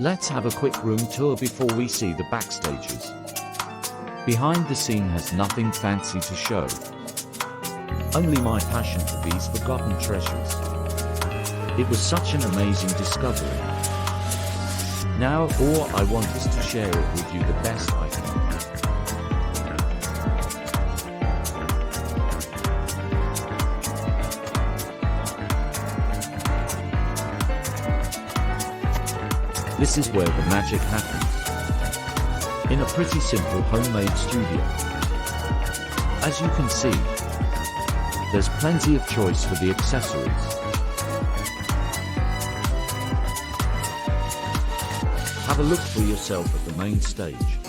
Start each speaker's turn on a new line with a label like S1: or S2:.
S1: Let's have a quick room tour before we see the backstages. Behind the scene has nothing fancy to show. Only my passion for these forgotten treasures. It was such an amazing discovery. Now all I want is to share it with you the best I can. This is where the magic happens. In a pretty simple homemade studio. As you can see, there's plenty of choice for the accessories. Have a look for yourself at the main stage.